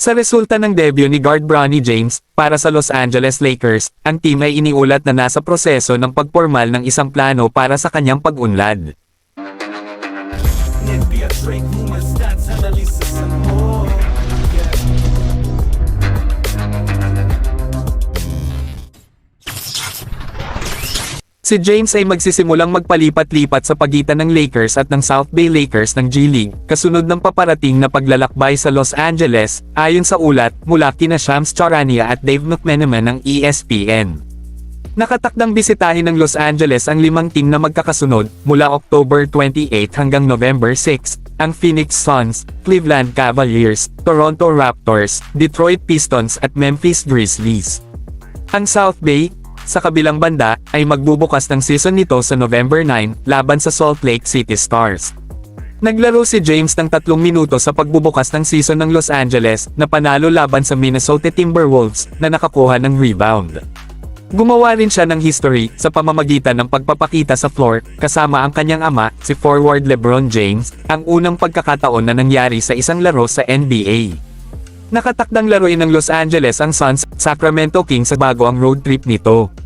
Sa resulta ng debut ni guard Bronny James, para sa Los Angeles Lakers, ang team ay iniulat na nasa proseso ng pagpormal ng isang plano para sa kanyang pag-unlad. Si James ay magsisimulang magpalipat-lipat sa pagitan ng Lakers at ng South Bay Lakers ng G-League, kasunod ng paparating na paglalakbay sa Los Angeles, ayon sa ulat mula kina Shams Charania at Dave McMenamin ng ESPN. Nakatakdang bisitahin ng Los Angeles ang 5 team na magkakasunod, mula October 28 hanggang November 6, ang Phoenix Suns, Cleveland Cavaliers, Toronto Raptors, Detroit Pistons at Memphis Grizzlies. Ang South Bay, sa kabilang banda, ay magbubukas ng season nito sa November 9, laban sa Salt Lake City Stars. Naglaro si James ng 3 minuto sa pagbubukas ng season ng Los Angeles, na panalo laban sa Minnesota Timberwolves, na nakakuha ng rebound. Gumawa rin siya ng history, sa pamamagitan ng pagpapakita sa floor, kasama ang kanyang ama, si forward LeBron James, ang unang pagkakataon na nangyari sa isang laro sa NBA. Nakatakdang laruin ng Los Angeles ang Suns, Sacramento Kings sa bago ang road trip nito.